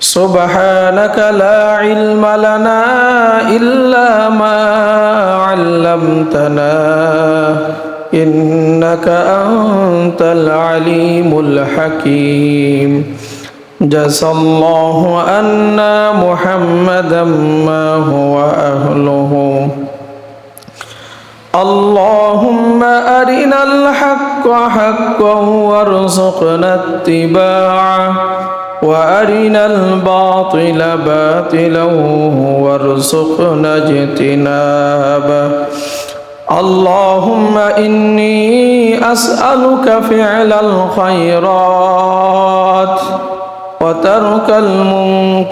سبحانك لا علم لنا إلا ما علمتنا إنك أنت العليم الحكيم جزا الله عنا محمدا ما هو أهله اللهم أرنا الحق حقا وارزقنا اتباعه وأرنا الباطل باطلا وارزقنا اجتنابه اللهم إني أسألك فعل الخيرات وترك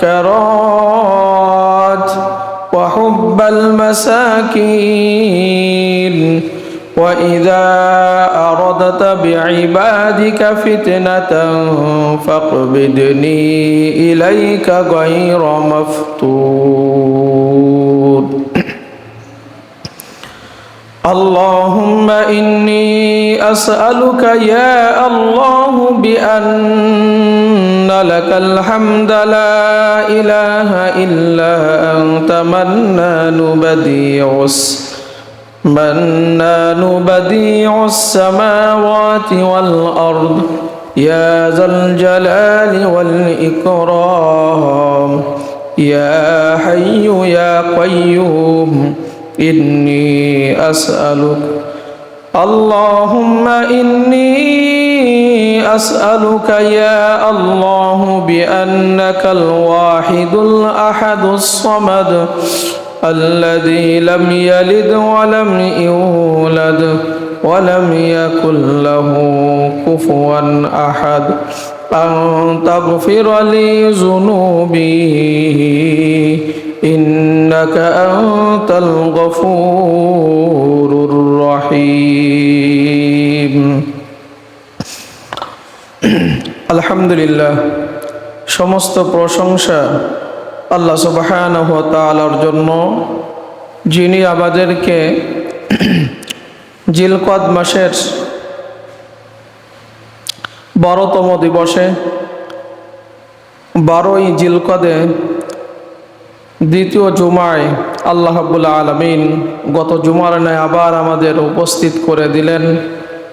المنكرات وحب المساكين وإذا أردت بعبادك فتنة فاقبضني إليك غير مفتون اللهم إني أسألك يا الله بأن لك الحمد لا إله إلا أنت منان بديع السماوات والأرض يا ذا الجلال والإكرام يا حي يا قيوم إني أسألك اللهم إني أسألك يا الله بأنك الواحد الأحد الصمد الذي لم يلد ولم يولد ولم يكن له كفوا أحد أن تغفر لي ذنوبي إنك أنت الغفور الرحيم الحمد لله সমস্ত প্রশংসা আল্লাহ সুবহানাহু ওয়া তাআলার জন্য, যিনি আমাদেরকে জিলকদ মাসের 12তম দিবসে 12ই জিলকদে দ্বিতীয় জুমায় আল্লাহ রাব্বুল আলামিন গত জুমার ন্যায় আবার আমাদের উপস্থিত করে দিলেন।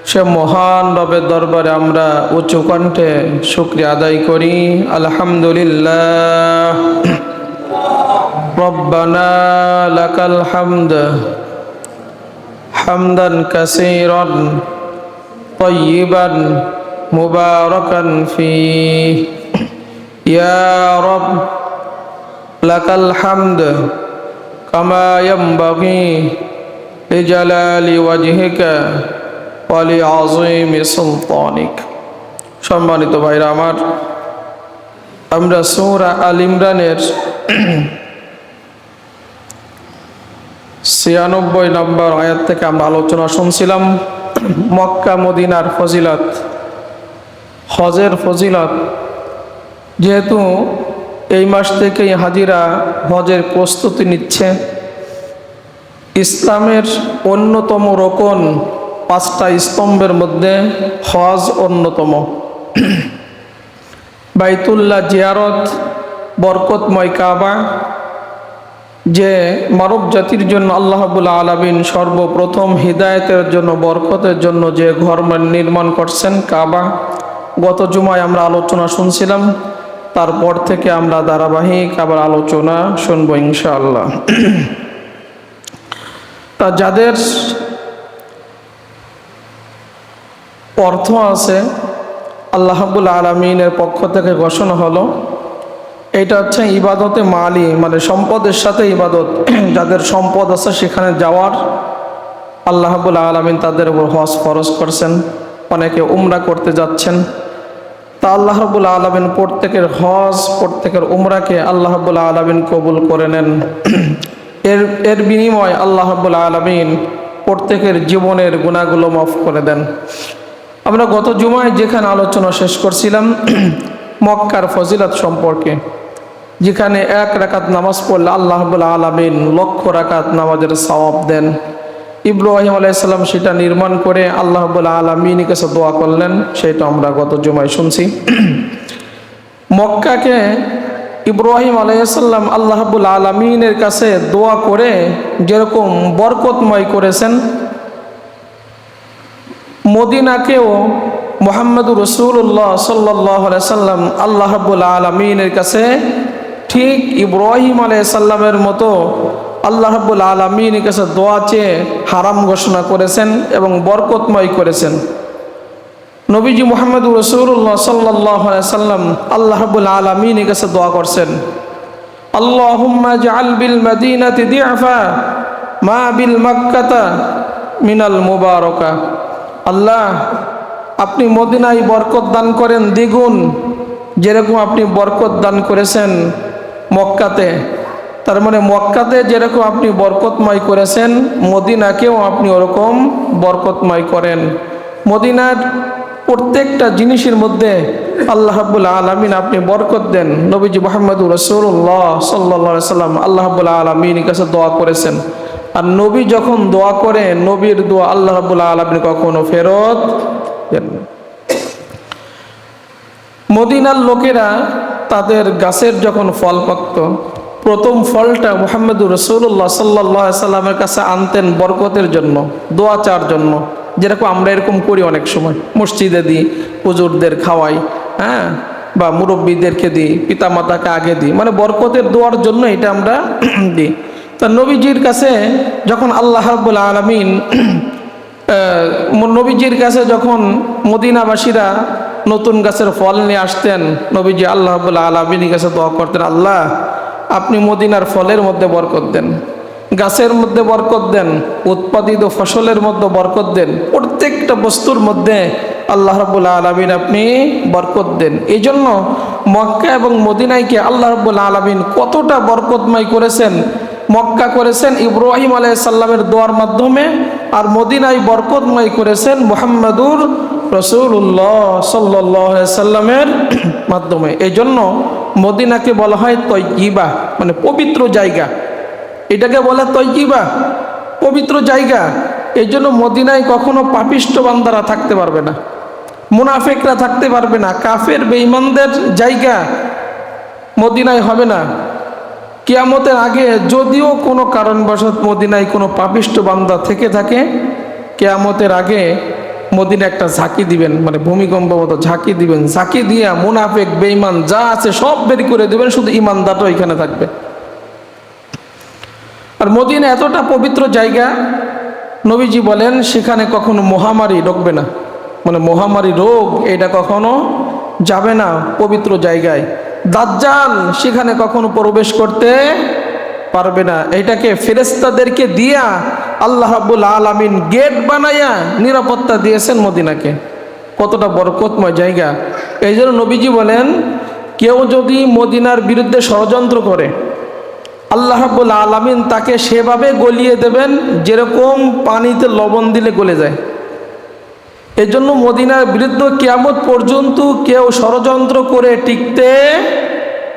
সে মহান রবের দরবারে আমরা উচ্চ কণ্ঠে শুকরিয়া আদায় করি। আলহামদুলিল্লাহ রব্বানা লাকাল হামদ হামদান কাসীরান তাইয়িবান মুবারাকান ফীহি ইয়া রব লাকাল হামদ কামা ইয়ানবাগি লিজালালি ওয়াজহিকা ওয়া লিআযীমি সুলতানিক। সম্মানিত ভাইরা আমার, আমরা সূরা আল ইমরানের 96 নম্বর আয়াত থেকে আমরা আলোচনা শুনছিলাম। মক্কা মদিনার ফজিলত, হজের ফজিলত। যেহেতু এই মাস থেকেই হাজিরা হজের প্রস্তুতি নিচ্ছে, ইসলামের অন্যতম রকম 5টা স্তম্ভের মধ্যে হজ অন্যতম। বাইতুল্লাহ জিয়ারত, বরকতময় কাবা, যে মানব জাতির জন্য আল্লাহ রাব্বুল আলামিন সর্বপ্রথম হিদায়াতের জন্য, বরকতের জন্য যে ঘর নির্মাণ করছেন কাবা। গত জুমায় আমরা আলোচনা শুনছিলাম, তারপর থেকে আমরা ধারাবাহিক আবার আলোচনা শুনবো ইনশাআল্লাহ। তা যাদের অর্থ আছে, আল্লাহ রাব্বুল আলামিনের পক্ষ থেকে ঘোষণা হলো, এটা হচ্ছে ইবাদতে মালি, মানে সম্পদের সাথে ইবাদত। যাদের সম্পদ আছে সেখানে যাওয়ার আল্লাহ রাব্বুল আলামিন তাদের উপর হজ ফরজ করছেন। অনেকে উমরা করতে যাচ্ছেন। তা আল্লাহ রাব্বুল আলামিন প্রত্যেকের হজ, প্রত্যেকের উমরাকে আল্লাহ রাব্বুল আলামিন কবুল করে নেন। এর বিনিময় আল্লাহ রাব্বুল আলামিন প্রত্যেকের জীবনের গুনাহগুলো মাফ করে দেন। আমরা গত জুমায় যেখানে আলোচনা শেষ করছিলাম মক্কার ফজিলত সম্পর্কে, যেখানে 1 রাকাত নামাজ পড়লে আল্লাহ রাব্বুল আলামিন লক্ষ রাকাত নামাজের সওয়াব দেন। ইব্রাহিম আলাইহিস সালাম সেটা নির্মাণ করে আল্লাহ রাব্বুল আলামিনের কাছে দোয়া করলেন, সেটা আমরা গত জুমায় শুনছি। মক্কাকে ইব্রাহিম আলাইহিসসালাম আল্লাহ রাব্বুল আলামিনের কাছে দোয়া করে যেরকম বরকতময় করেছেন, মদিনাকেও মুহাম্মদুর রাসূলুল্লাহ সাল্লাল্লাহু আলাইহি সাল্লাম আল্লাহ রাব্বুল আলামিনের কাছে ঠিক ইব্রাহিম আলাইহিসসালামের মতো আল্লাহ রাব্বুল আলামিনের কাছে দোয়া চেয়ে হারাম ঘোষণা করেছেন এবং বরকতময় করেছেন। নবীজি মুহাম্মদুর রাসূলুল্লাহ সাল্লাল্লাহু আলাইহি সাল্লাম আল্লাহ রাব্বুল আলামিনের কাছে দোয়া করছেন, আল্লাহুম্মা জাআল বিল মাদিনাতি দি'ফা মা বিল মক্কাতা মিনাল মুবারাকা। আল্লাহ, আপনি মদিনায় বরকত দান করেন দ্বিগুণ, যেরকম আপনি বরকত দান করেছেন মক্কাতে। তার মানে মক্কাতে যেরকম আপনি বরকতময় করেছেন, মদিনাকেও আপনি ওরকম বরকতময় করেন। মদিনার প্রত্যেকটা জিনিসের মধ্যে আল্লাহ রাব্বুল আলামিন আপনি বরকত দেন। নবীজি মুহাম্মদুর রাসূলুল্লাহ সাল্লাল্লাহু আলাইহি সাল্লাম আল্লাহ রাব্বুল আলামিনের কাছে দোয়া করেছেন। আর নবী যখন দোয়া করে, নবীর দোয়া আল্লাহ রাব্বুল আলামিন কখনো ফেরত দেন না। মদিনার লোকেরা তাদের গাছের যখন ফল পাকত, প্রথম ফলটা মুহাম্মদুর রাসূলুল্লাহ সাল্লাল্লাহু আলাইহি সাল্লামের কাছে আনতেন বরকতের জন্য, দোয়া চাওয়ার জন্য। যেরকম আমরা এরকম করি অনেক সময়, মসজিদে দিই, হুজুরদের খাওয়াই, হ্যাঁ, বা মুরব্বীদেরকে দিই, পিতামাতাকে আগে দিই, মানে বরকতের দোয়ার জন্য এটা আমরা দিই। তা নবীজির কাছে যখন আল্লাহ রাব্বুল আলামিন নবীজির কাছে যখন মদিনাবাসীরা নতুন গাছের ফল নিয়ে আসতেন, নবীজি আল্লাহ রাব্বুল আলামিনের কাছে দোয়া করতেন, আল্লাহ আপনি মদিনার ফলের মধ্যে বরকত দেন, গাছের মধ্যে বরকত দেন, উৎপাদিত ফসলের মধ্যে বরকত দেন, প্রত্যেকটা বস্তুর মধ্যে আল্লাহ রাব্বুল আলামিন আপনি বরকত দেন। এই জন্য মক্কা এবং মদিনাকে আল্লাহ রাব্বুল আলামিন কতটা বরকতময় করেছেন। মক্কা করেছেন ইব্রাহিম আলাইহিস সালামের দোয়ার মাধ্যমে, আর মদিনায় বরকতময় করেছেন মুহাম্মদুর রাসূলুল্লাহ সাল্লাল্লাহু আলাইহি সাল্লামের মাধ্যমে। এই জন্য মদিনাকে বলা হয় তয়্যিবা, মানে পবিত্র জায়গা। এটাকে বলে তয়্যিবা, পবিত্র জায়গা। এই জন্য মদিনায় কখনো পাপিষ্ঠ বান্দারা থাকতে পারবে না, মুনাফিকরা থাকতে পারবে না, কাফের বেঈমানদের জায়গা মদিনায় হবে না। কিয়ামতের আগে যদিও কোনো কারণবশত মদিনায় কোনো পাপিষ্ঠ বান্দা থেকে থাকে, কিয়ামতের আগে মদিনা একটা ঝাঁকি দিবেন, মানে ভূমিকম্প মতো ঝাঁকি দিবেন, ঝাঁকি দিয়া মুনাফিক বেঈমান যা আছে সব বের করে দিবেন, শুধু ইমানদারটা ওইখানে থাকবে। আর মদিনা এতটা পবিত্র জায়গা, নবীজি বলেন সেখানে কখনো মহামারী ঢুকবে না, মানে মহামারী রোগ এটা কখনো যাবে না পবিত্র জায়গায়। দাজ্জাল সেখানে কখনো প্রবেশ করতে পারবে না। এটাকে ফেরেশতাদেরকে দিয়া আল্লাহ রাব্বুল আলামিন গেট বানায়া নিরাপত্তা দিয়েছেন মদিনাকে। কতটা বরকতময় জায়গা। এই জন্য নবীজি বলেন, কেউ যদি মদিনার বিরুদ্ধে ষড়যন্ত্র করে, আল্লাহ রাব্বুল আলামিন তাকে সেভাবে গলিয়ে দেবেন যেরকম পানিতে লবণ দিলে গলে যায়। এজন্য মদিনার বিরুদ্ধে কিয়ামত পর্যন্ত কেউ ষড়যন্ত্র করে টিকতে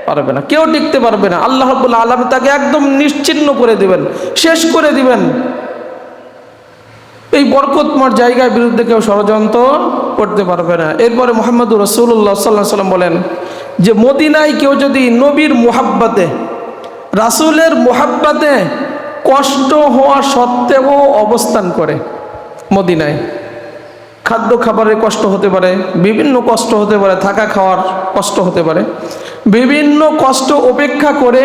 পারবে না, কেউ টিকতে পারবে না। আল্লাহ রাব্বুল আলামিন তাকে একদম নিশ্চিহ্ন করে দিবেন, শেষ করে দিবেন। এই বরকতময় জায়গার বিরুদ্ধে কেউ ষড়যন্ত্র করতে পারবে না। এরপরে মুহাম্মদুর রাসূলুল্লাহ সাল্লাল্লাহু আলাইহি ওয়াসাল্লাম বলেন যে মদিনায় কেউ যদি নবীর মুহাব্বতে, রাসূলের মুহাব্বতে কষ্ট হওয়া সত্ত্বেও অবস্থান করে, মদিনায় খাদ্য খাবারের কষ্ট হতে পারে, বিভিন্ন কষ্ট হতে পারে, থাকা খাওয়ার কষ্ট হতে পারে, বিভিন্ন কষ্ট উপেক্ষা করে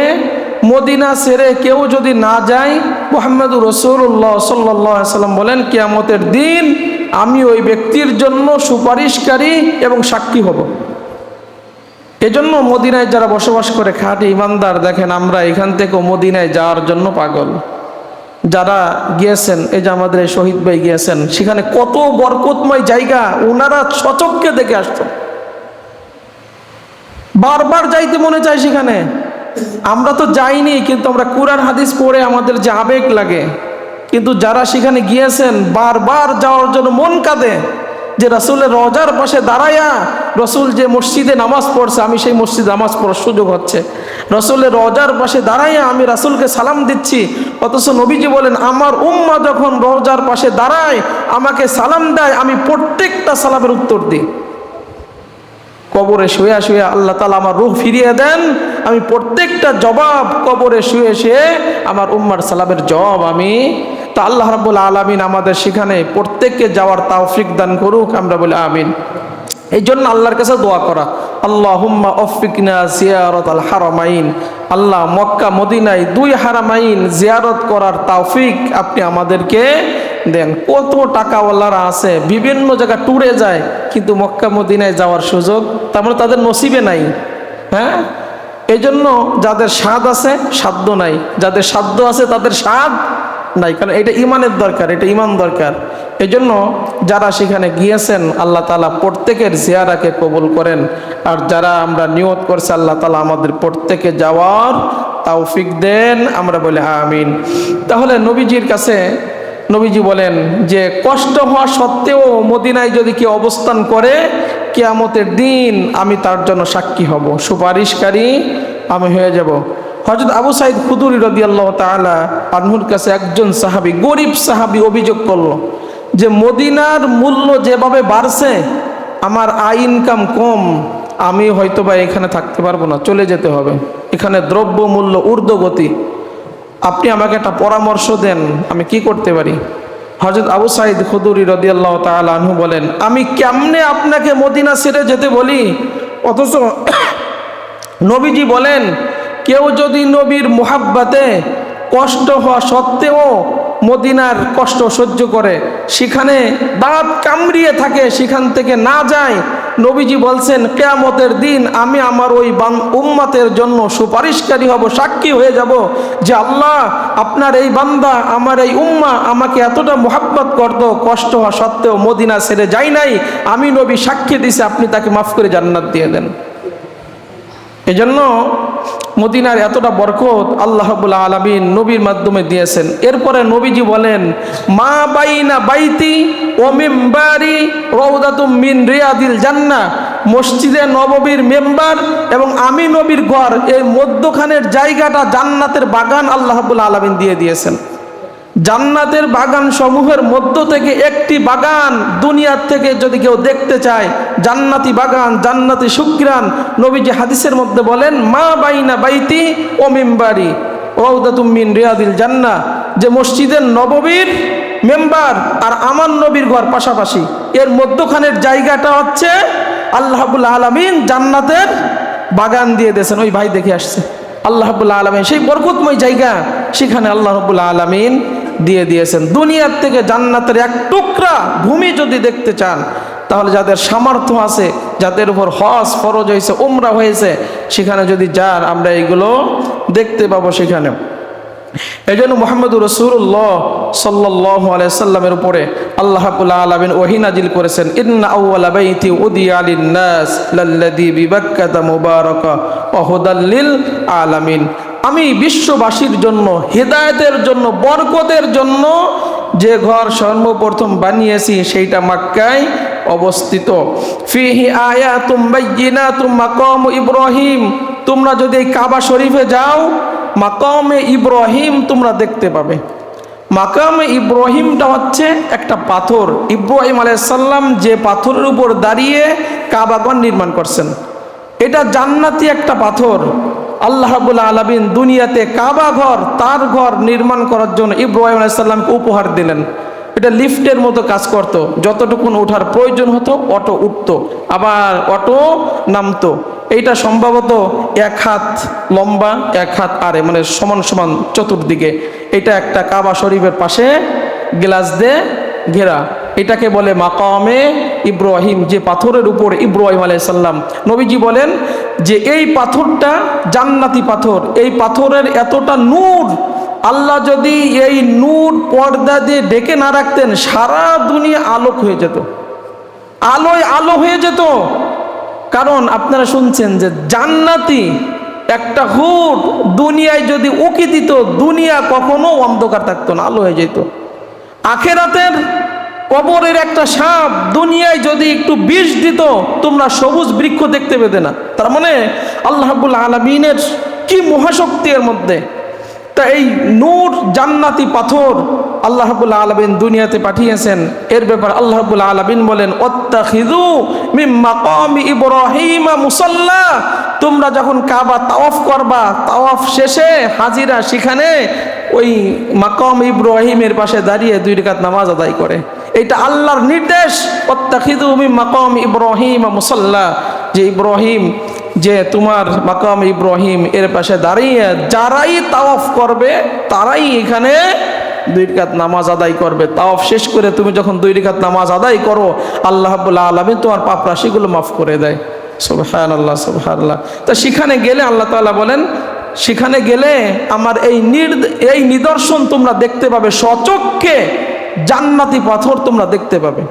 মদিনা ছেড়ে কেউ যদি না যায়, মুহাম্মদুর রাসূলুল্লাহ সাল্লাল্লাহু আলাইহি ওয়াসাল্লাম বলেন কিয়ামতের দিন আমি ওই ব্যক্তির জন্য সুপারিশকারী এবং সাক্ষী হব। এজন্য মদিনায় যারা বসবাস করে খাঁটি ইমানদার, দেখেন আমরা এখান থেকে মদিনায় যাওয়ার জন্য পাগল। যারা গিয়েছেন, এই যে আমাদের শহীদ ভাই গিয়েছেন, সেখানে কত বরকতময় জায়গা, ওনারা সচক্ষে দেখে আসছেন, বারবার যাইতে মনে চায় সেখানে। আমরা তো যাইনি, কিন্তু আমরা কুরআন হাদিস পড়ে আমাদের যে আবেগ লাগে, কিন্তু যারা সেখানে গিয়েছেন বারবার যাওয়ার জন্য মন কাঁদে যে রাসূলের রওজার পাশে দাঁড়ায়া, রাসূল যে মসজিদে নামাজ পড়ছে আমি সেই মসজিদে নামাজ পড়ার সুযোগ হচ্ছে, রাসূলের রওজার পাশে দাঁড়াইয়া আমি রাসূলকে সালাম দিচ্ছি। অথচ নবীজি বলেন আমার উম্মাহ যখন রওজার পাশে দাঁড়ায় আমাকে সালাম দেয়, আমি প্রত্যেকটা সালামের উত্তর দিই। কবরে শুয়ে শুয়ে আল্লাহ তাআলা আমার রূহ ফিরিয়ে দেন, আমি প্রত্যেকটা জবাব কবরে শুয়ে শুয়ে আমার উম্মার সালামের জবাব আমি। তা আল্লাহ রাব্বুল আলামিন আমাদের সেখানে প্রত্যেককে যাওয়ার তৌফিক দান করুক, আমরা বলি আমিন। এই জন্য আল্লাহর কাছে দোয়া করা, আল্লাহুম্মা ওয়াফিকনা জিয়ারাতাল হারামাইন, আল্লাহ মক্কা মদিনায় দুই হারামাইন জিয়ারত করার তৌফিক আপনি আমাদেরকে দেন। কত টাকাওয়ালারা আছে বিভিন্ন জায়গা ট্যুরে যায়, কিন্তু মক্কা মদিনায় যাওয়ার সুযোগ তার মানে তাদের নসিবে নাই। হ্যাঁ, এই জন্য যাদের স্বাদ আছে সাধ্য নাই, যাদের সাধ্য আছে তাদের স্বাদ নাই, কারণ এটা ইমানের দরকার, এটা ইমান দরকার। এই জন্য যারা সেখানে গিয়েছেন আল্লাহ তাআলা প্রত্যেকের জিয়ারাকে কবুল করেন, আর যারা আমরা নিয়ত করছি আল্লাহ তাআলা আমাদের প্রত্যেকে যাওয়ার তৌফিক দেন, আমরা বলি আমিন। তাহলে নবীজির কাছে নবীজি বলেন যে কষ্ট হওয়া সত্ত্বেও মদিনায় যদি কেউ অবস্থান করে, কিয়ামতের দিন আমি তার জন্য সাক্ষী হব, সুপারিশকারী আমি হয়ে যাব। হযরত আবু সাঈদ খুদরি রাদিয়াল্লাহু তাআলা আনহুর কাছে একজন সাহাবী, গরিব সাহাবী অভিযোগ করলো যে মদিনার মূল্য যেভাবে বাড়ছে, আমার আয় ইনকাম কম, আমি হয়তোবা এখানে থাকতে পারবো না, চলে যেতে হবে, এখানে দ্রব্য মূল্য ঊর্ধ্বগতি, আপনি আমাকে একটা পরামর্শ দেন, আমি কি করতে পারি? হযরত আবু সাঈদ খুদরি রাদিয়াল্লাহু তাআলা আনহু বলেন, আমি কেমনে আপনাকে মদিনা ছেড়ে যেতে বলি? অথচ নবীজি বলেন, কেউ যদি নবীর মুহাব্বতে কষ্ট হওয়া সত্ত্বেও মদিনার কষ্ট সহ্য করে, সেখানে দাঁত কামড়িয়ে থাকে, সেখান থেকে না যায়, নবীজি বলছেন কিয়ামতের দিন আমি আমার ওই উম্মতের জন্য সুপারিশকারী হব, সাক্ষী হয়ে যাব যে আল্লাহ আপনার এই বান্দা আমার এই উম্মা আমাকে এতটা মুহাব্বত করতো, কষ্ট হওয়া সত্ত্বেও মদিনা ছেড়ে যাই নাই, আমি নবী সাক্ষী দিছি, আপনি তাকে মাফ করে জান্নাত দিয়ে দেন। এজন্য মদিনার এতটা বরকত আল্লাহ রাব্বুল আলামিন নবীর মাধ্যমে দিয়েছেন। এরপরে নবীজি বলেন, মা বাইনা বাইতি ও মিম্বারি রাউদাতুম মিন রিয়াদিল জান্নাহ, মসজিদে নববীর মেম্বার এবং আমি নবীর ঘর, এই মধ্যখানের জায়গাটা জান্নাতের বাগান আল্লাহ রাব্বুল আলামিন দিয়ে দিয়েছেন। জান্নাতের বাগান সমূহের মধ্য থেকে একটি বাগান দুনিয়ার থেকে যদি কেউ দেখতে চায়, জান্নাতি বাগান, জান্নাতি সুগ্রান, নবীজি হাদিসের মধ্যে বলেন, মা বাইনা বাইতি ও মিম্বারি রাউদাতুম মিন রিয়াদিল জান্নাহ, যে মসজিদের নববীর মেম্বার আর আমার নবীর ঘর পাশাপাশি, এর মধ্যখানের জায়গাটা হচ্ছে আল্লাহ রাব্বুল আলামিন জান্নাতের বাগান দিয়ে দিয়েছেন। ওই ভাই দেখে আসছে, আল্লাহ রাব্বুল আলামিন সেই বরকতময় জায়গা, সেখানে আল্লাহ রাব্বুল আলামিন দিয়ে দিয়েছেন। দুনিয়ার থেকে জান্নাতের এক টুকরা ভূমি যদি দেখতে চান, তাহলে যাদের সামর্থ্য আছে, যাদের উপর হজ ফরজ হয়েছে, উমরা হয়েছে, সেখানে যদি যান আমরা এগুলো দেখতে পাবো সেখানে। এই জন্য মুহাম্মদুর রাসূলুল্লাহ সাল্লাল্লাহু আলাইহি সাল্লামের উপরে আল্লাহ রাব্বুল আলামিন ওহী নাজিল করেছেন, ইন্না আউওয়ালা বাইতি উদিয়া লিন-নাস লাল্লাযী বিবাক্কাতা মুবারাকা ওয়া হুদাল লিল আলামিন, আমি বিশ্ববাসীর জন্য, হেদায়েতের জন্য, বরকতের জন্য যে ঘর সর্বপ্রথম বানিয়েছি সেইটা মক্কায় অবস্থিত। ফিহি আয়াতুম বাইয়িনাতুম মাকাম ইব্রাহিম, তোমরা যদি এই কাবা শরীফে যাও, মাকামে ইব্রাহিম তোমরা দেখতে পাবে। মাকামে ইব্রাহিমটা হচ্ছে একটা পাথর, ইব্রাহিম আলাইহিস সালাম যে পাথরের উপর দাঁড়িয়ে কাবাগর নির্মাণ করছেন, এটা জান্নাতি একটা পাথর। আল্লাহ রাব্বুল আলামিন দুনিয়াতে কাবা ঘর, তার ঘর নির্মাণ করার জন্য ইব্রাহিম আলাইহিস সালামকে উপহার দিলেন। এটা লিফটের মতো কাজ করত, যতটুকুন ওঠার প্রয়োজন হতো অটো উঠতো, আবার অটো নামতো। এইটা সম্ভবত 1 হাত লম্বা, 1 হাত আরে, মানে সমান সমান চতুর্দিকে। এটা একটা কাবা শরীফের পাশে গ্লাস দিয়ে ঘেরা, এটাকে বলে মাকামে ইব্রাহিম, যে পাথরের উপর ইব্রাহিম আলাইহিস সালাম। নবীজি বলেন যে এই পাথরটা জান্নাতি পাথর, এই পাথরের এতটা নূর, আল্লাহ যদি এই নূর পর্দা দিয়ে ঢেকে না রাখতেন, সারা দুনিয়া আলোক হয়ে যেত, আলোয় আলো হয়ে যেত। কারণ আপনারা শুনছেন যে জান্নাতি একটা হুর দুনিয়ায় যদি উকি দিত, দুনিয়া কখনো অন্ধকার থাকতো না, আলো হয়ে যেত। আখেরাতের কবরের একটা সাপ দুনিয়ায় যদি একটু বিষ দিত, তোমরা সবুজ বৃক্ষ দেখতে পেতে না। তার মানে আল্লাহ রাব্বুল আলামিনের কি মহাশক্তি এর মধ্যে। তা এই নূর জান্নাতি পাথর আল্লাহ রাব্বুল আলামিন দুনিয়াতে পাঠিয়েছেন, এর ব্যাপারে আল্লাহ রাব্বুল আলামিন বলেন ওয়াত্তাখিযু মিন মাকামি ইব্রাহিমা মুসাল্লা। তোমরা যখন কাবা তাওয়াফ করবা, তাওয়াফ শেষে হাজিরা সেখানে ওই মাকাম ইব্রাহিমের পাশে দাঁড়িয়ে 2 রাকাত নামাজ আদায় করে। এটা আল্লাহর নির্দেশ, ওয়াত্তাখিযু মিন মাকামি ইব্রাহিমা মুসাল্লা, যে ইব্রাহিম, যে তোমার মাকাম ইব্রাহিম এর পাশে দাঁড়িয়ে যারাই তাওয়াফ করবে তারাই এখানে 2 রাকাত নামাজ আদায় করবে। তাওয়াফ শেষ করে তুমি যখন 2 রাকাত নামাজ আদায় করো, আল্লাহ রাব্বুল আলামিন তোমার পাপ রাশিগুলো মাফ করে দেয়। সুবহানাল্লাহ, সুবহানাল্লাহ। তো সেখানে গেলে আল্লাহ তাআলা বলেন, সেখানে গেলে আমার এই নিদর্শন তোমরা দেখতে পাবে, সচক্ষে জান্নাতি পাথর তোমরা দেখতে পাবে।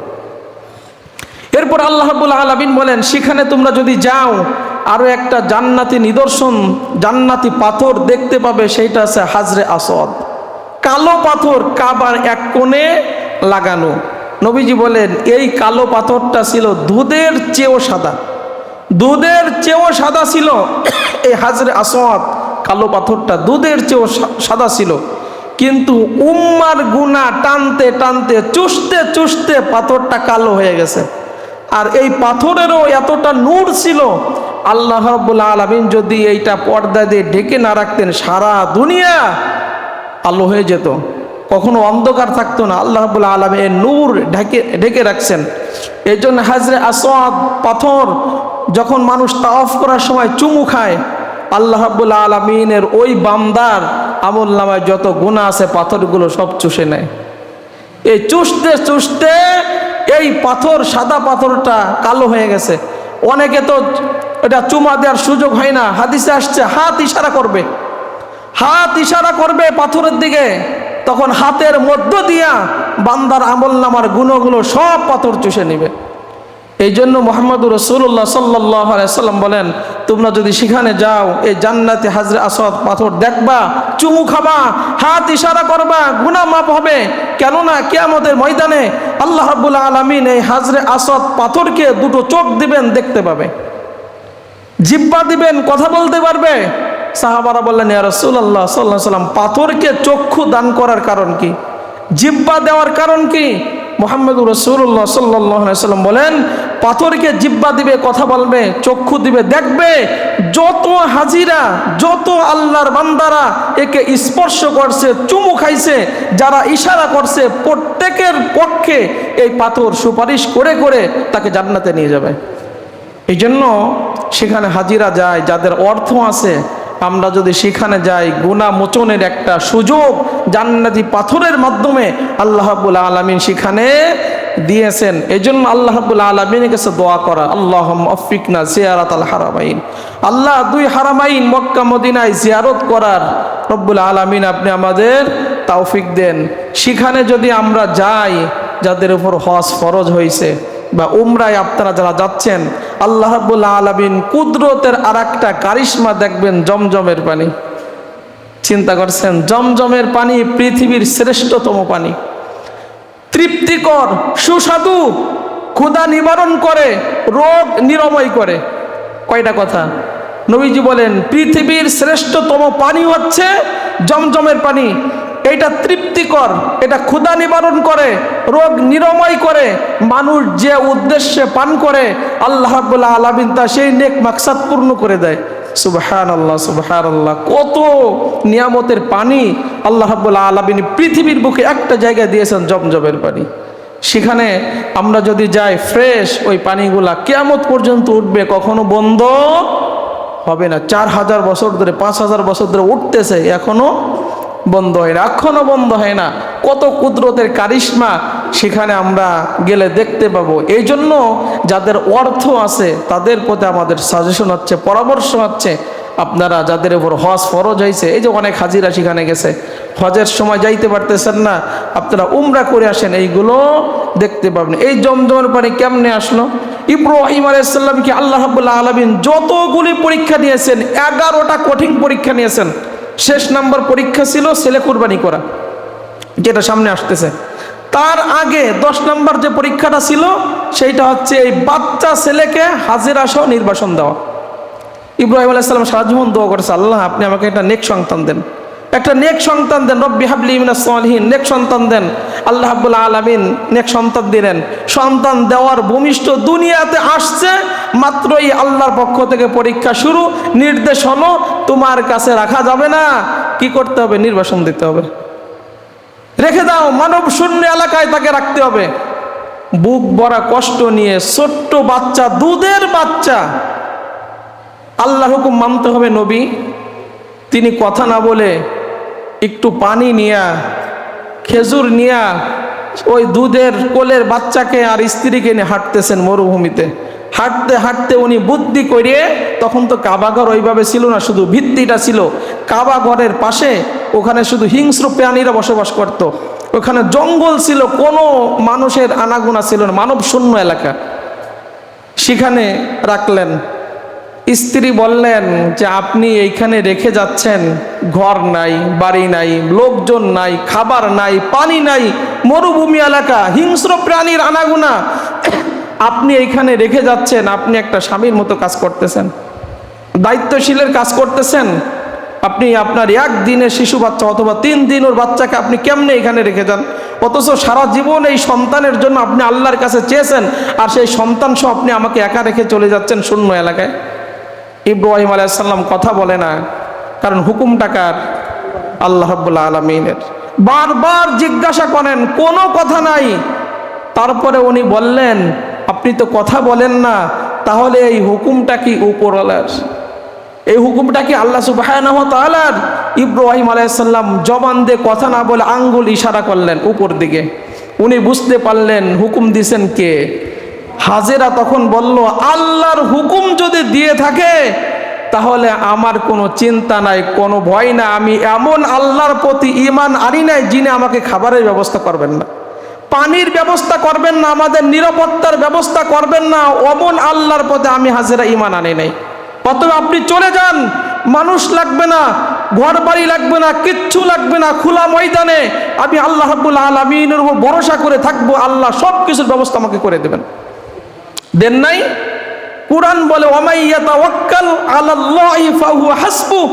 এরপর আল্লাহ রাব্বুল আলামিন বলেন, সেখানে তোমরা যদি যাও আরো একটা জান্নাতি নিদর্শন, জান্নাতি পাথর দেখতে পাবে, সেইটা আছে হাজরে আসওয়াদ, কালো পাথর, কাবার এক কোণে লাগানো। নবীজি বলেন এই কালো পাথরটা ছিল দুধের চেয়েও সাদা, দুধের চেয়েও সাদা ছিল এই হাজরে আসওয়াদ, কালো পাথরটা দুধের চেয়েও সাদা ছিল। কিন্তু উম্মার গুনাহ টানতে টানতে চুষতে চুষতে পাথরটা কালো হয়ে গেছে। আর এই পাথরেরও এতটা নূর ছিল, আল্লাহ রাব্বুল আলামিন যদি এইটা পর্দা দিয়ে ঢেকে না রাখতেন, সারা দুনিয়া আলো হয়ে যেত, কখনো অন্ধকার থাকতো না। আল্লাহ রাব্বুল আলামিন এর নূর ঢেকে রাখছেন। এই জন্য হাজরে আসওয়াদ পাথর যখন মানুষ তাওয়াফ করার সময় চুমু খায়, আল্লাহ রাব্বুল আলামিনের ওই বান্দার আমলনামায় যত গুনাহ আছে পাথরগুলো সব চুষে নেয়। এই চুষতে চুষতে এই পাথর, সাদা পাথরটা কালো হয়ে গেছে। অনেকে তো এটা চুমা দেওয়ার সুযোগ হয় না, হাদিসে আসছে হাত ইশারা করবে, হাত ইশারা করবে পাথরের দিকে, তখন হাতের মধ্য দিয়া বান্দার আমলনামার গুণগুলো সব পাথর চুষে নেবে। এই জন্য মুহাম্মদুর রাসূলুল্লাহ সাল্লাল্লাহু আলাইহি সাল্লাম বলেন, তোমরা যদি সেখানে যাও এই জান্নাতে হাজরে আসওয়াদ পাথর দেখবা, চুমু খাবা, হাত ইশারা করবা, গুনাহ মাফ হবে। কেননা কিয়ামতের ময়দানে আল্লাহ রাব্বুল আলামিন এই হাজরে আসওয়াদ পাথরকে 2টো চোখ দিবেন, দেখতে পাবে, জিহ্বা দিবেন, কথা বলতে পারবে। সাহাবারা বললেন, ইয়া রাসূলুল্লাহ সাল্লাল্লাহু আলাইহি সাল্লাম, পাথরকে চক্ষু দান করার কারণ কি, জিহ্বা দেওয়ার কারণ কি? মুহাম্মদুর রাসূলুল্লাহ সাল্লাল্লাহু আলাইহি সাল্লাম বলেন, পাথরকে জিহ্বা দিবে, কথা বলবে, চক্ষু দিবে, দেখবে যত হাজিরা, যত আল্লাহর বান্দারা একে স্পর্শ করছে, চুমু খাইছে, যারা ইশারা করছে, প্রত্যেকের পক্ষে এই পাথর সুপারিশ করে করে তাকে জান্নাতে নিয়ে যাবে। এই জন্য সেখানে হাজিরা যায়, যাদের অর্থ আছে, আমরা যদি সেখানে যাই, গুনাহ মোচনের একটা সুযোগ জান্নাতি পাথরের মাধ্যমে আল্লাহ রাব্বুল আলামিন সেখানে দিয়েছেন। এই জন্য আল্লাহ রাব্বুল আলামিনের কাছে দোয়া করা, আল্লাহুম্মা আফিকনা জিয়ারাতাল হারামাইন, আল্লাহ 2 হারামাইন মক্কা মদিনায় জিয়ারত করার রব্বুল আলামিন আপনি আমাদের তৌফিক দেন। সেখানে যদি আমরা যাই, যাদের উপর হজ ফরজ হয়েছে বা উমরায় আপনারা যারা যাচ্ছেন, আল্লাহ রাব্বুল আলামিন কুদরতের আরেকটা কারিশমা দেখবেন, জমজমের পানি। চিন্তা করছেন, জমজমের পানি পৃথিবীর শ্রেষ্ঠতম পানি, তৃপ্তিকর, সুস্বাদু, ক্ষুধা নিবারণ করে, রোগ নিরাময় করে। কয়টা কথা নবীজি বলেন, পৃথিবীর শ্রেষ্ঠতম পানি হচ্ছে জমজমের পানি। এটা তৃপ্তিকর, এটা ক্ষুধা নিবারণ করে, রোগ নিরাময় করে। মানুষ যে উদ্দেশ্যে পান করে, আল্লাহ রাব্বুল আলামিন তা সেই নেক মাকসাদ পূর্ণ করে দেয়। সুবহানাল্লাহ, সুবহানাল্লাহ। কত নিয়ামতের পানি আল্লাহ রাব্বুল আলামিন পৃথিবীর বুকে একটা জায়গায় দিয়েছেন, জমজমের পানি। সেখানে আমরা যদি যাই, ফ্রেশ ওই পানিগুলা কিয়ামত পর্যন্ত উঠবে, কখনো বন্ধ হবে না। 4000 বছর ধরে, 5000 বছর ধরে উঠতেছে, এখনো বন্ধ হয় না, এখনো বন্ধ হয় না। কত কুদরতের কারিশমা সেখানে আমরা গেলে দেখতে পাবো। এই জন্য যাদের অর্থ আছে তাদের প্রতি আমাদের সাজেশন হচ্ছে, পরামর্শ হচ্ছে, আপনারা যাদের উপর হজ ফরজ হয়েছে, এই যে অনেক হাজিরা সেখানে গেছে, হজের সময় যাইতে পারতেছেন না, আপনারা উমরা করে আসেন, এইগুলো দেখতে পাবেন। এই জমজমের পানি কেমনে আসলো? ইব্রাহিম আলাইহিস সালামকে আল্লাহ রাব্বুল আলামিন যতগুলি পরীক্ষা নিয়েছেন, 11টা কঠিন পরীক্ষা নিয়েছেন। শেষ নাম্বার পরীক্ষা ছিল ছেলে কুরবানি করা, যেটা সামনে আসতেছে। তার আগে 10 নম্বর যে পরীক্ষাটা ছিল, সেইটা হচ্ছে এই বাচ্চা ছেলেকে হাজেরা সহ নির্বাসন দেওয়া। ইব্রাহিম আলাইহিস সালাম সারা জীবন দোয়া করেছে, আল্লাহ আপনি আমাকে একটা নেক সন্তান দেন, একটা নেক সন্তান দেন, রব্বি হাবলি মিনাস সালিহিন, নেক সন্তান দেন। আল্লাহ রাব্বুল আলামিন নেক সন্তান দিলেন। সন্তান দেওয়ার ভূমিষ্ঠ দুনিয়াতে আসছে মাত্রই আল্লাহর পক্ষ থেকে পরীক্ষা শুরু, নির্দেশ হলো তোমার কাছে রাখা যাবে না, কি করতে হবে? নির্বাসন দিতে হবে, রেখে দাও, মানব শূন্য এলাকায় তাকে রাখতে হবে। বুক ভরা কষ্ট নিয়ে ছোট্ট বাচ্চা, দুধের বাচ্চা, আল্লাহর হুকুম মানতে হবে। নবী তিনি কথা না বলে একটু পানি নিয়া, খেজুর নিয়া, ওই দুধের কোলের বাচ্চাকে আর স্ত্রীকে নিয়ে হাঁটতেছেন মরুভূমিতে। হাঁটতে হাঁটতে উনি বুদ্ধি করিয়ে, তখন তো কাবাঘর ওইভাবে ছিল না, শুধু ভিত্তিটা ছিল। কাবাঘরের পাশে ওখানে শুধু হিংস্র প্রাণীরা বসবাস করত। ওখানে জঙ্গল ছিল, কোনো মানুষের আনাগোনা ছিল না, মানব শূন্য এলাকা। সেখানে রাখলেন। স্ত্রী বললেন যে আপনি এইখানে রেখে যাচ্ছেন, ঘর নাই, বাড়ি নাই, লোকজন নাই, খাবার নাই, পানি নাই, মরুভূমি এলাকা, হিংস্র প্রাণীর আনাগোনা, আপনি এইখানে রেখে যাচ্ছেন, আপনি একটা স্বামীর মতো কাজ করতেছেন, দায়িত্বশীলের কাজ করতেছেন। আপনি আপনার একদিনের শিশু বাচ্চা অথবা 3 দিন ওর বাচ্চাকে আপনি কেমনে এখানে রেখে যান? অথচ সারা জীবন এই সন্তানের জন্য আপনি আল্লাহর কাছে চেয়েছেন, আর সেই সন্তান সহ আপনি আমাকে একা রেখে চলে যাচ্ছেন শূন্য এলাকায়। ইব্রাহিম আলাইহিস সালাম কথা বলে না, কারণ হুকুমটা কার? আল্লাহ রাব্বুল আলামিনের। বারবার জিজ্ঞাসা করেন, কোনো কথা নাই। তারপরে উনি বললেন, আপনি তো কথা বলেন না, তাহলে এই হুকুমটা কি উপরওয়ালার? এই হুকুমটা কি আল্লাহ সুবহানাহু ওয়া তাআলার? ইব্রাহিম আলাইহিস সালাম জবান দিয়ে কথা না বলে আঙ্গুল ইশারা করলেন উপর দিকে। উনি বুঝতে পারলেন হুকুম দিয়েছেন কে। হাজেরা তখন বলল, আল্লাহর হুকুম যদি দিয়ে থাকে তাহলে আমার কোনো চিন্তা নাই, কোনো ভয় না। আমি এমন আল্লাহর প্রতি ঈমান আনি নাই যিনি আমাকে খাবারের ব্যবস্থা করবেন না, পানির ব্যবস্থা করবেন না, আমাদের নিরাপত্তার ব্যবস্থা করবেন না, অমন আল্লাহর প্রতি আমি হাজেরা ঈমান আনি নাই। অতএব আপনি চলে যান, মানুষ লাগবে না, ঘর বাড়ি লাগবে না, কিচ্ছু লাগবে না, খোলা ময়দানে আমি আল্লাহ রাব্বুল আলামিনের উপর ভরসা করে থাকবো, আল্লাহ সব কিছুর ব্যবস্থা আমাকে করে দেবেন। দেন নাই? কুরআন বলে, ওয়ামাই ইয়াতাওয়াক্কাল আলাল্লাহি ফাহুয়া হাসবুহ,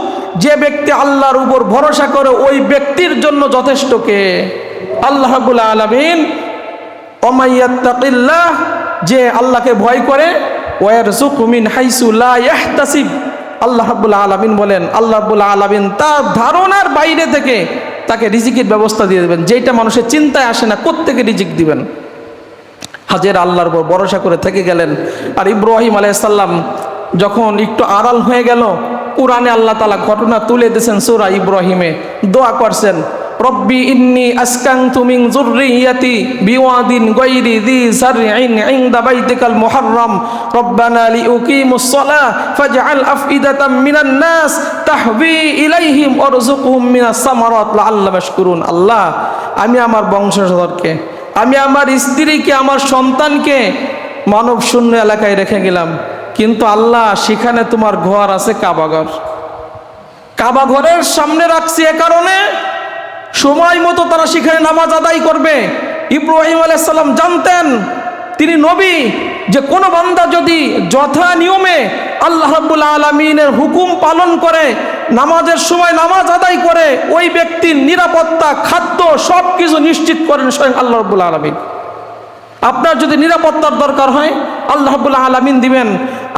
যে ব্যক্তি আল্লাহর উপর ভরসা করে ওই ব্যক্তির জন্য যথেষ্ট কে? আল্লাহ রাব্বুল আলামিন। ওয়ামাই ইয়াত্তাকিল্লাহ, যে আল্লাহকে ভয় করে, ওয়ারযুকহু মিন হাইসু লা ইয়াহতাসিব, আল্লাহ রাব্বুল আলামিন বলেন, আল্লাহ রাব্বুল আলামিন তার ধারণার বাইরে থেকে তাকে রিজিকের ব্যবস্থা দিয়ে দেবেন, যেটা মানুষের চিন্তায় আসে না, কোত্থেকে রিজিক দিবেন। হাজেরা আল্লাহর উপর ভরসা করে থেকে গেলেন। আর ইব্রাহিম আলাইহিস সালাম যখন একটু আড়াল হয়ে গেল, কুরআনে আল্লাহ তাআলা ঘটনা তুলে দিয়েছেন। সূরা ইব্রাহিমে দোয়া করছেন, রব্বি ইন্নী আসকানতু মিন যুররিয়াতি বিওয়াদিন গায়রি যি যারইন ইনদা বাইতিকাল মুহাররম রব্বানা লিউকিমুস সালাহ ফাজআল আফইদাতাম মিনান নাস তাহবি ইলাইহিম ওয়ারযুকহুম মিনাস সামারাত লাআল্লাহুম ইয়াশকুরুন। আল্লাহ, আমি আমার বংশধরকে, আমি আমার স্ত্রীকে, আমার সন্তানকে মানব শূন্য এলাকায় রেখে গেলাম, কিন্তু আল্লাহ সেখানে তোমার ঘর আছে, কাবাঘর। কাবাঘরের সামনে রাখছি এ কারণে সময় মতো তারা সেখানে নামাজ আদায় করবে। ইব্রাহিম আলাইহিস সালাম জানতেন, তিনি নবী, যে কোনো বান্দা যদি যথা নিয়মে আল্লাহ রাব্বুল আলামিনের হুকুম পালন করে, নামাজের সময় নামাজ আদায় করে, ওই ব্যক্তির নিরাপত্তা, খাদ্য সব কিছু নিশ্চিত করেন স্বয়ং আল্লাহ রাব্বুল আলামিন। আপনার যদি নিরাপত্তার দরকার হয় আল্লাহ রাব্বুল আলামিন দিবেন,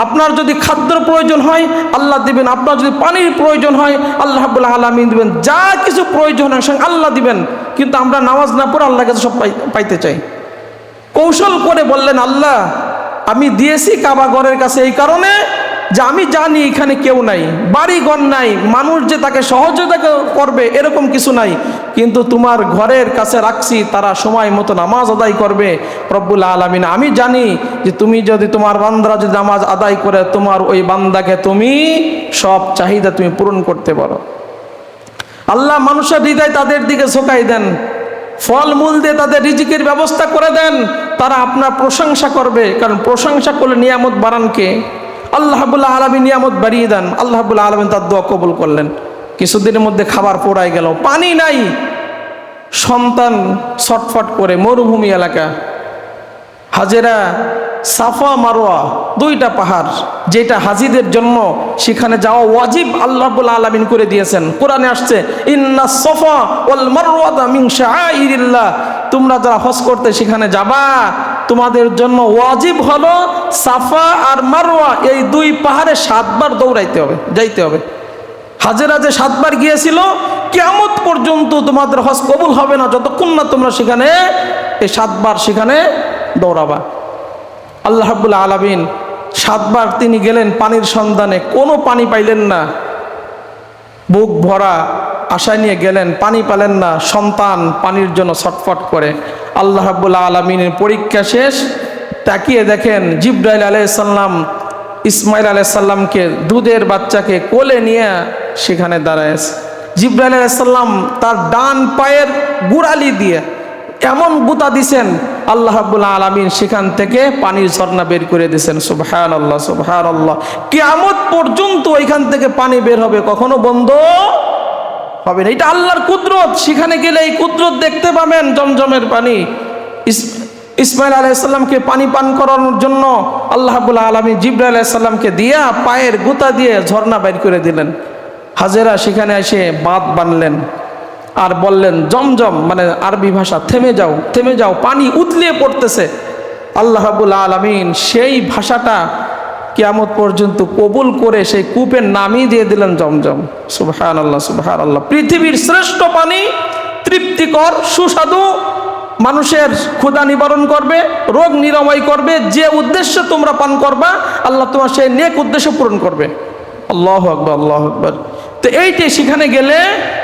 আপনার যদি খাদ্যের প্রয়োজন হয় আল্লাহ দিবেন, আপনার যদি পানির প্রয়োজন হয় আল্লাহ রাব্বুল আলামিন দিবেন, যা কিছু প্রয়োজন হয় স্বয়ং আল্লাহ দিবেন। কিন্তু আমরা নামাজ না পড়ে আল্লাহর কাছে সব পাইতে চাই। কৌশল করে বললেন, আল্লাহ আমি দিয়েছি কাবাঘরের কাছে এই কারণে যে আমি জানি এখানে কেউ নাই, বাড়ি ঘর নাই, মানুষ যে তাকে সহযোগিতা করবে এরকম কিছু নাই, কিন্তু তোমার ঘরের কাছে রাখছি, তারা সময় মতো নামাজ আদায় করবে। রব্বুল আলামিন, আমি জানি যে তুমি যদি, তোমার বান্দারা যদি নামাজ আদায় করে, তোমার ওই বান্দাকে তুমি সব চাহিদা তুমি পূরণ করতে পারো। আল্লাহ মানুষের হৃদয় তাদের দিকে ঝোঁকাই দেন, ফলমূল দিয়ে তাদের রিজিকের ব্যবস্থা করে দেন, তারা আপনার প্রশংসা করবে। কারণ প্রশংসা করলে নিয়ামত বাড়ান কে? আল্লাহ রাব্বুল আলামিন নিয়ামত বাড়িয়ে দেন। আল্লাহ রাব্বুল আলামিন তার দোয়া কবুল করলেন। কিছুদিনের মধ্যে খাবার পোড়ায় গেল, পানি নাই, সন্তান ছটফট করে, মরুভূমি এলাকা। হাজেরা সাফা মারওয়া দুইটা পাহাড়, যেটা হাজিদের জন্য সেখানে যাওয়া ওয়াজিব আল্লাহ রাব্বুল আলামিন করে দিয়েছেন। কোরআনে আসছে ইন্নাস সাফা ওয়াল মারওয়াতা মিন শাআইরিল্লাহ, তোমরা যারা হজ করতে সেখানে যাবা তোমাদের জন্য ওয়াজিব হলো সাফা আর মারওয়া এই দুই পাহাড়ে 7 বার দৌড়াইতে হবে, যাইতে হবে। হাজেরা যে 7 বার গিয়েছিল, কিয়ামত পর্যন্ত তোমাদের হজ কবুল হবে না যতক্ষণ না তোমরা সেখানে এই 7 বার সেখানে দৌড়াবা। আল্লাহ রাব্বুল আলামিন 7 বার তিনি গেলেন পানির সন্ধানে, কোনো পানি পাইলেন না, বুক ভরা আশা নিয়ে গেলেন, পানি পেলেন না, সন্তান পানির জন্য ছটফট করে। আল্লাহ রাব্বুল আলামিনের পরীক্ষা শেষ, তাকিয়ে দেখেন জিবরাইল আলাইহিস সালাম ইসমাইল আলাইহিস সালামকে দুধের বাচ্চাকে কোলে নিয়ে সেখানে দাঁড়ায় আছে। জিবরাইল আলাইহিস সালাম তার ডান পায়ের গোড়ালি দিয়ে এমন গুতা দিছেন, আল্লাহ রাব্বুল আলামিন সেখান থেকে পানির ঝর্ণা বের করে দিয়েছেন। সুবহানাল্লাহ সুবহানাল্লাহ। কিয়ামত পর্যন্ত ওইখান থেকে পানি বের হবে, কখনো বন্ধ হবে না। এটা আল্লাহর কুদরত, সেখানে গেলে এই কুদরত দেখতে পাবেন। জমজমের পানি ইসমাইল আলাইহিস সালামকে পানি পান করানোর জন্য আল্লাহ রাব্বুল আলামিন জিবরাইল আলাইহিস সালামকে দিয়া পায়ের গুতা দিয়ে ঝর্ণা বের করে দিলেন। হাজেরা সেখানে এসে বাঁধ বানলেন আর বললেন জমজম, মানে আরবি ভাষা থেমে যাও, থেমে যাও, পানি উতলিয়ে পড়তেছে। আল্লাহ রাব্বুল আলামিন সেই ভাষাটা কিয়ামত পর্যন্ত কবুল করে সেই কূপের নামই দিয়ে দিলেন জমজম। সুবহানাল্লাহ সুবহানাল্লাহ। পৃথিবীর শ্রেষ্ঠ পানি, তৃপ্তিকর, সুস্বাদু, মানুষের ক্ষুধা নিবারণ করবে, রোগ নিরাময় করবে। যে উদ্দেশ্যে তোমরা পান করবা আল্লাহ তোমার সেই নেক উদ্দেশ্য পূরণ করবে। আল্লাহু আকবার আল্লাহু আকবার। তো এইটাই সেখানে গেলে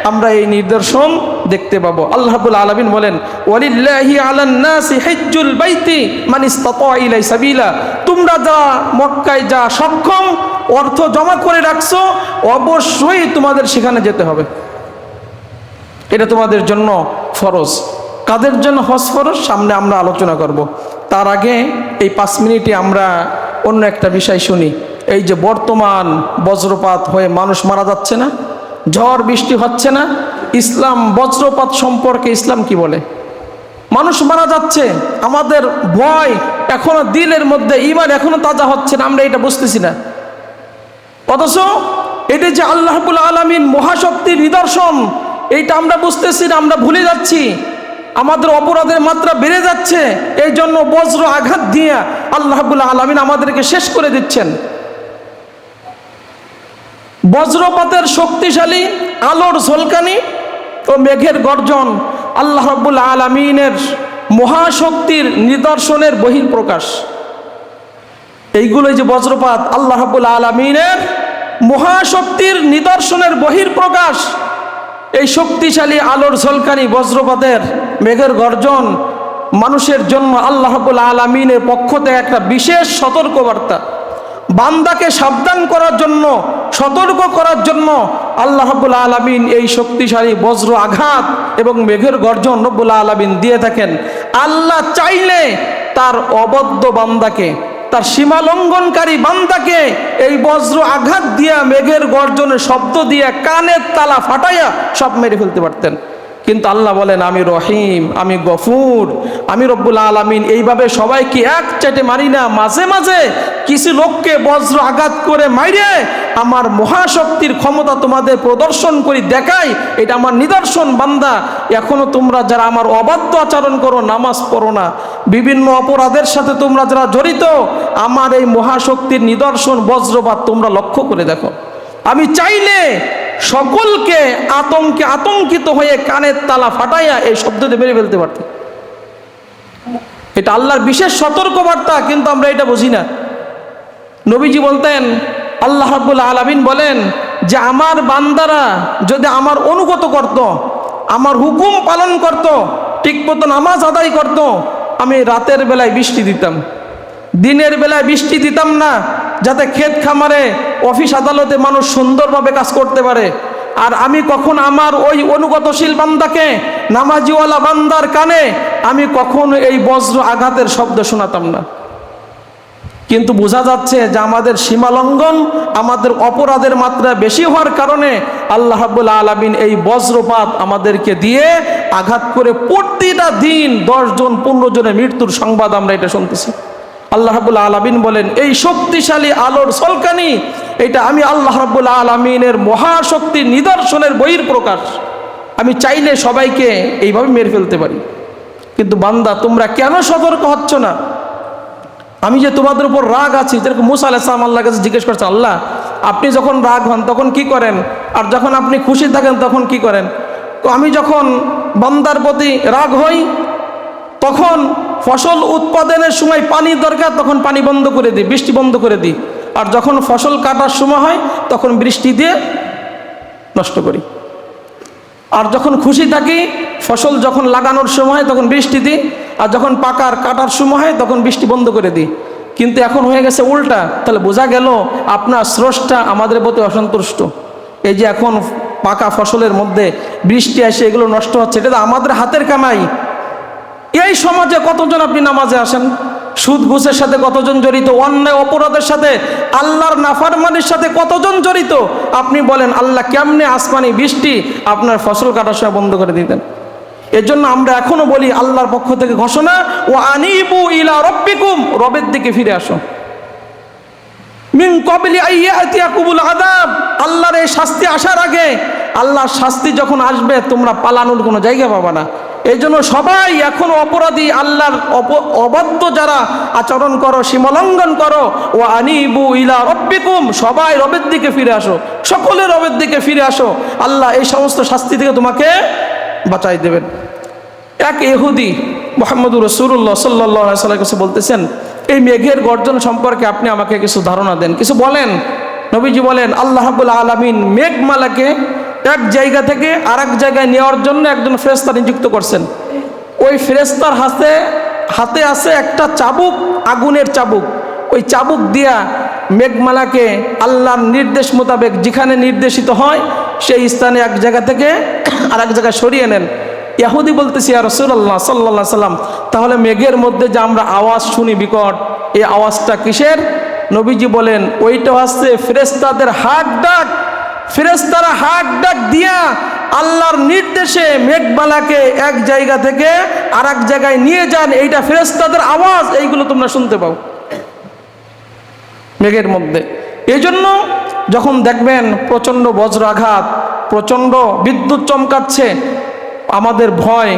আমরা এই নিদর্শন দেখতে পাবো। আল্লাহ রাব্বুল আলামিন বলেন ওয়ালিল্লাহি আলান নাসি হিজ্জুল বাইতি মান ইসতাতা ইলাই সাবিলা, তোমরা যা মক্কায় যা সক্ষম অর্থ জমা করে রাখছো অবশ্যই তোমাদের সেখানে যেতে হবে, এটা তোমাদের জন্য ফরজ। কাদের জন্য হজ ফরজ সামনে আমরা আলোচনা করব। তার আগে এই 5 মিনিটে আমরা অন্য একটা বিষয় শুনি। এই যে বর্তমান বজ্রপাত হয়ে মানুষ মারা যাচ্ছে না, ঝড় বৃষ্টি হচ্ছে না, ইসলাম বজ্রপাত সম্পর্কে ইসলাম কি বলে? মানুষ মারা যাচ্ছে, আমাদের ভয় এখনো দিলের মধ্যে, ঈমান এখনো তাজা হচ্ছে না, আমরা এটা বুঝতেছি না। অথচ এটা যে আল্লাহ রাব্বুল আলামিন মহাশক্তির নিদর্শন, এইটা আমরা বুঝতেছি না, আমরা ভুলে যাচ্ছি। আমাদের অপরাধের মাত্রা বেড়ে যাচ্ছে, এই জন্য বজ্র আঘাত দিয়ে আল্লাহ রাব্বুল আলামিন আমাদেরকে শেষ করে দিচ্ছেন। বজ্রপাতের শক্তিশালী আলোর ঝলকানি ও মেঘের গর্জন আল্লাহ রাব্বুল আলামিনের মহাশক্তির নিদর্শনের বহিঃপ্রকাশ। এইগুলোই যে বজ্রপাত আল্লাহ রাব্বুল আলামিনের মহাশক্তির নিদর্শনের বহিঃপ্রকাশ। এই শক্তিশালী আলোর ঝলকানি, বজ্রপাতের, মেঘের গর্জন মানুষের জন্য আল্লাহ রাব্বুল আলামিনের পক্ষ থেকে একটা বিশেষ সতর্কবার্তা। বান্দাকে সাবধান করার জন্য, সতর্ক করার জন্য আল্লাহ রাব্বুল আলামিন এই শক্তিশালী বজ্র আঘাত এবং মেঘের গর্জন রব্বুল আলামিন দিয়ে থাকেন। আল্লাহ চাইলে তার অবদ্ধ বান্দাকে, তার সীমা লঙ্ঘনকারী বান্দাকে এই বজ্র আঘাত দিয়া, মেঘের গর্জনের শব্দ দিয়া, কানের তালা ফাটাইয়া সব মেরে ফেলতে পারতেন। কিন্তু আল্লাহ বলেন আমি রহিম, আমি গফুর, আমি রব্বুল আলামিন এইভাবে সবাইকে এক চাটে মারি না, মাঝে মাঝে কিছু লোককে বজ্র আঘাত করে মাইরে আমার মহাশক্তির ক্ষমতা তোমাদের প্রদর্শন করি, দেখাই, এটা আমার নিদর্শন। বান্দা, এখনো তোমরা যারা আমার অবাধ্য আচরণ করো, নামাজ পড়ো না, বিভিন্ন অপরাধের সাথে তোমরা যারা জড়িত, আমার এই মহাশক্তির নিদর্শন বজ্রপাত তোমরা লক্ষ্য করে দেখো। আমি চাইলে সকলকে আতঙ্কিত হয়ে কানের তালা ফাটাইয়া এই শব্দতে বেরিয়ে ফেলতে পারতাম। এটা আল্লাহর বিশেষ সতর্কবার্তা, কিন্তু আমরা এটা বুঝি না। নবীজি বলতেন, আল্লাহ রাব্বুল আলামিন বলেন যে আমার বান্দারা যদি আমার অনুগত করত, আমার হুকুম পালন করত, ঠিক মতো নামাজ আদায় করত, আমি রাতের বেলায় বৃষ্টি দিতাম, দিনের বেলায় বৃষ্টি দিতাম না, যাতে ক্ষেত খামারে, অফিস আদালতে মানুষ সুন্দরভাবে কাজ করতে পারে। আর আমি কখন আমার ওই অনুগতশীল বান্দাকে, নামাজিওয়ালা বান্দার কানে আমি কখন এই বজ্র আঘাতের শব্দ শোনাতাম না। কিন্তু বোঝা যাচ্ছে যে আমাদের সীমালঙ্ঘন, আমাদের অপরাধের মাত্রা বেশি হওয়ার কারণে আল্লাহ রাব্বুল আলামিন এই বজ্রপাত আমাদেরকে দিয়ে আঘাত করে প্রতিটা দিন 10 জন 15 জনের মৃত্যুর সংবাদ আমরা এটা শুনতেছি। আল্লাহ রাব্বুল আলামিন বলেন এই শক্তিশালী আলোর ঝলকানি, এটা আমি আল্লাহ রাব্বুল আলামিনের মহাশক্তির নিদর্শনের বহিঃপ্রকাশ। আমি চাইলে সবাইকে এইভাবে মেরে ফেলতে পারি, কিন্তু বান্দা তোমরা কেন সতর্ক হচ্ছ না? আমি যে তোমাদের উপর রাগ আছি, যেরকম মুসা আলাইহিস সালাম আল্লাহর কাছে জিজ্ঞেস করছে, আল্লাহ আপনি যখন রাগ হন তখন কি করেন, আর যখন আপনি খুশি থাকেন তখন কি করেন? তো আমি যখন বান্দার প্রতি রাগ হই তখন ফসল উৎপাদনের সময় পানির দরকার, তখন পানি বন্ধ করে দিই, বৃষ্টি বন্ধ করে দিই। আর যখন ফসল কাটার সময় হয় তখন বৃষ্টি দিয়ে নষ্ট করি। আর যখন খুশি থাকি, ফসল যখন লাগানোর সময় তখন বৃষ্টি দিই, আর যখন কাটার সময় হয় তখন বৃষ্টি বন্ধ করে দিই। কিন্তু এখন হয়ে গেছে উল্টা। তাহলে বোঝা গেল আপনার স্রষ্টা আমাদের প্রতি অসন্তুষ্ট। এই যে এখন পাকা ফসলের মধ্যে বৃষ্টি আসে, এগুলো নষ্ট হচ্ছে, এটা তো আমাদের হাতের কামাই। এই সমাজে কতজন আপনি নামাজে আসেন? সুদ ঘুষের সাথে কতজন জড়িত? অন্যায় অপরাধের সাথে, আল্লাহর নাফরমানির সাথে কতজন জড়িত? আপনি বলেন আল্লাহ কেমনে আসমানি বৃষ্টি আপনার ফসল কাটার সময় বন্ধ করে দিতেন? এজন্য আমরা এখনো বলি আল্লাহর পক্ষ থেকে ঘোষণা, ও আনিবু ইলা রব্বিকুম, রবের দিকে ফিরে আসো। মিন ক্বাবলি আইয়াতিয়াকুমুল আযাব, আল্লাহর এই শাস্তি আসার আগে, আল্লাহর শাস্তি যখন আসবে তোমরা পালানোর কোনো জায়গা পাবে না। এই জন্য সবাই এখনো অপরাধী, আল্লাহর অবাধ্য যারা আচরণ করো, সীমালঙ্ঘন করো, ও আনিবু ইলা রব্বিকুম, সবাই রবের দিকে ফিরে আসো, সকলে রবের দিকে ফিরে আসো, আল্লাহ এই সমস্ত শাস্তি থেকে তোমাকে বাঁচাই দেবেন। এক ইহুদি মুহাম্মদুর রাসূলুল্লাহ সাল্লাল্লাহু আলাইহি ওয়াসাল্লাম কাছে বলতেছেন, এই মেঘের গর্জন সম্পর্কে আপনি আমাকে কিছু ধারণা দেন, কিছু বলেন। নবীজি বলেন আল্লাহ রাব্বুল আলামিন মেঘমালাকে এক জায়গা থেকে আরেক জায়গায় নেওয়ার জন্য একজন ফেরেশতা নিযুক্ত করছেন। ওই ফেরেশতার হাতে আছে একটা চাবুক, আগুনের চাবুক। ওই চাবুক দিয়া মেঘমালাকে আল্লাহর নির্দেশ মোতাবেক যেখানে নির্দেশিত হয় সেই স্থানে এক জায়গা থেকে আরেক জায়গায় সরিয়ে নেন। ইহুদি বলতেছি, ইয়া রাসূলুল্লাহ সাল্লাল্লাহু আলাইহি সাল্লাম, তাহলে মেঘের মধ্যে যে আমরা আওয়াজ শুনি বিকট, এই আওয়াজটা কিসের? নবীজি বলেন ওইটা হচ্ছে ফেরেশতাদের হাক ডাক। ফেরেশতারা হাক ডাক দিয়া আল্লাহর নির্দেশে মেঘমালাকে এক জায়গা থেকে আর এক জায়গায় নিয়ে যান, এইটা ফেরেশতাদের আওয়াজ, এইগুলো তোমরা শুনতে পাও মেঘের মধ্যে। এই জন্য যখন দেখবেন প্রচণ্ড বজ্রাঘাত, প্রচণ্ড বিদ্যুৎ চমকাচ্ছে, আমাদের ভয়,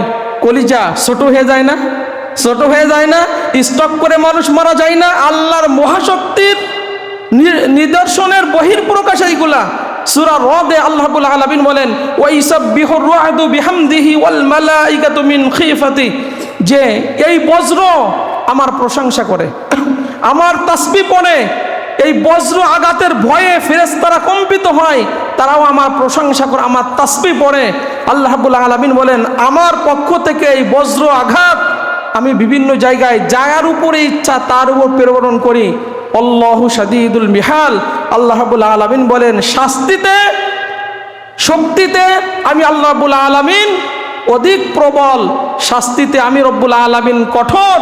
কলিজা ছোট হয়ে যায় না? ছোট হয়ে যায় না? স্টক করে মানুষ মারা যায় না? আল্লাহর মহাশক্তির নিদর্শনের বহিঃপ্রকাশ এইগুলা। সূরা রদে আল্লাহ রাব্বুল আলামিন বলেন, ওয়া ইসাব্বিহুর রা'দু বিহামদিহি ওয়াল মালাইকাতু মিন খিফাতি, যে এই বজ্র আমার প্রশংসা করে, আমার তাসবিহ পড়ে। এই বজ্র আঘাতের ভয়ে ফেরেশতারা কম্পিত হয়, তারাও আমার প্রশংসা করে, আমার তাসবিহ পড়ে। আল্লাহ রাব্বুল আলামিন বলেন আমার পক্ষ থেকে এই বজ্র আঘাত আমি বিভিন্ন জায়গায় যার উপরে ইচ্ছা তার উপর প্রেরণ করি। আল্লাহু শাদীদুল মিহাল, আল্লাহ রাব্বুল আলামিন বলেন শাস্তিতে, শক্তিতে আমি আল্লাহ রাব্বুল আলামিন অধিক প্রবল, শাস্তিতে আমি রব্বুল আলামিন কঠোর।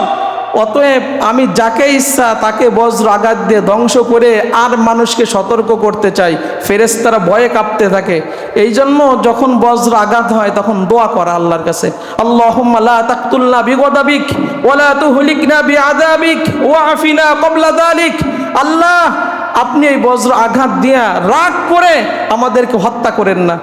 অতএব আমি যাকে ইচ্ছা তাকে বজ্র আঘাত দিয়ে ধ্বংস করে আর মানুষকে সতর্ক করতে চাই। ফেরেশতারা ভয়ে কাঁপতে থাকে। এই জন্য যখন বজ্র আঘাত হয় তখন দোয়া করা আল্লাহর কাছে, আল্লাহুম্মা লা তাকতুলনা বিগদাবিক ওয়ালা তুহলিকনা বিআযাবিক ওয়াআফিনা ক্বাবলা যালিক। আল্লাহ আপনি এই বজ্র আঘাত দিয়া রাগ করে আমাদেরকে হত্যা করেন না,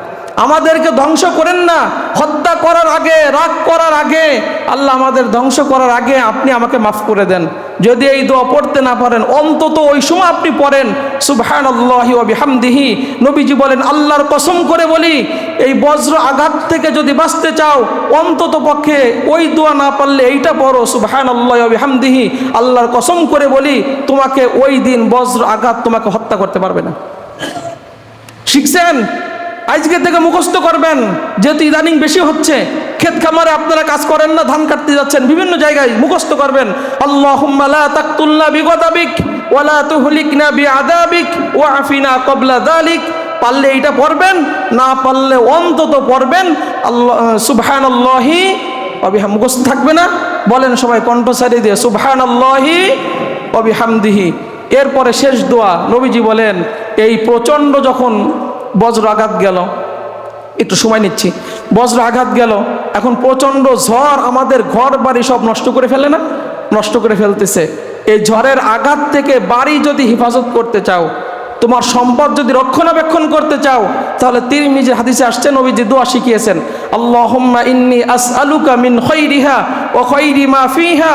আমাদেরকে ধ্বংস করেন না। হত্যা করার আগে, রাগ করার আগে, আল্লাহ আমাদের ধ্বংস করার আগে আপনি আমাকে মাফ করে দেন। যদি এই দোয়া পড়তে না পারেন অন্তত ওই সময় আপনি পড়েন সুবহানাল্লাহি ওয়া বিহামদিহি। নবীজি বলেন আল্লাহর কসম করে বলি, এই বজ্র আঘাত থেকে যদি বাঁচতে চাও অন্তত পক্ষে ওই দোয়া না পারলে এইটা পড়ো সুবহানাল্লাহি ওয়া বিহামদিহি। আল্লাহর কসম করে বলি তোমাকে ওই দিন বজ্র আঘাত তোমাকে হত্যা করতে পারবে না। শিখছেন? আজকে থেকে মুখস্থ করবেন, যেহেতু ইদানিং বেশি হচ্ছে। ক্ষেত খামারে আপনারা কাজ করেন না, ধান কাটতে যাচ্ছেন, বিভিন্ন জায়গায় মুখস্থ করবেন আল্লাহুম্মা লা তাকতুলনা বিগদাবিক ওয়ালা তুহলিকনা বিআযাবিক ওয়াআফিনা ক্বাবলা যালিক। পারলে এটা পড়বেন, না পারলে অন্তত পড়বেন আল্লাহ সুবহানাল্লাহি ওয়া বিহামদিহি। মুখস্থ থাকবে না? বলেন সবাই কণ্ঠস্বরে দিয়ে সুবহানাল্লাহি ওয়া বিহামদিহি। এরপরে শেষ দোয়া নবীজি বলেন, এই প্রচণ্ড যখন বজ্র আঘাত গেল, একটু সময় নিচ্ছি, বজ্র আঘাত গেল, এখন প্রচণ্ড ঝড় আমাদের ঘর বাড়ি সব নষ্ট করে ফেলে না? নষ্ট করে ফেলতেছে। এই ঝড়ের আঘাত থেকে বাড়ি যদি হেফাজত করতে চাও, তোমার সম্পদ যদি রক্ষণাবেক্ষণ করতে চাও, তাহলে তিরমিজি হাদিসে আসছে নবীজি দোয়া শিখিয়েছেন, আল্লাহুম্মা ইন্নী আসআলুকা মিন খাইরিহা ওয়া খাইরি মা ফিহা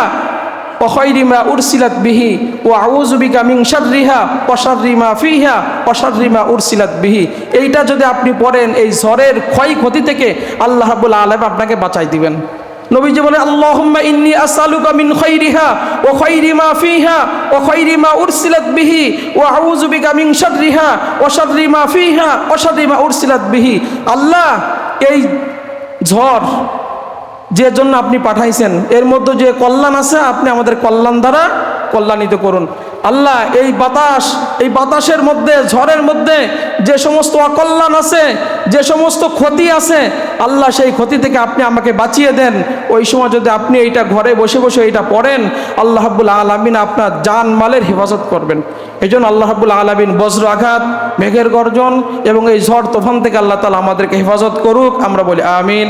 ওয়া খাইরি মা উরসিলাত বিহি ওয়া আউযু বিকা মিন শাররিহা ওয়া শাররি মা ফিহা ওয়া শাররি মা উরসিলাত বিহি। এইটা যদি আপনি পড়েন, এই ঝড়ের ক্ষয়ক্ষতি থেকে আল্লাহ রাব্বুল আলামিন আপনাকে বাঁচাই দিবেন। নবীজি বলে, আল্লাহুম্মা ইন্নী আসআলুকা মিন খাইরিহা ওয়া খাইরি মা ফিহা ওয়া খাইরি মা উরসিলাত বিহি ওয়া আউযু বিকা মিন শাররিহা ওয়া শাররি মা ফিহা ওয়া শাররি মা উরসিলাত বিহি। আল্লাহ, এই ঝড় যে জন্য আপনি পাঠাইছেন, এর মধ্যে যে কল্যাণ আছে, আপনি আমাদের কল্যাণ দ্বারা কল্যাণিত করুন। আল্লাহ, এই বাতাসের মধ্যে, ঝড়ের মধ্যে যে সমস্ত অকল্যাণ আছে, যে সমস্ত ক্ষতি আছে, আল্লাহ সেই ক্ষতি থেকে আপনি আমাকে বাঁচিয়ে দেন। ওই সময় যদি আপনি এইটা ঘরে বসে বসে এইটা পড়েন, আল্লাহ রাব্বুল আলামিন আপনার জান মালের হেফাজত করবেন। এই জন্য আল্লাহ রাব্বুল আলামিন বজ্র আঘাত, মেঘের গর্জন এবং এই ঝড় তুফান থেকে আল্লাহ তাআলা আমাদেরকে হেফাজত করুক। আমরা বলি আমিন।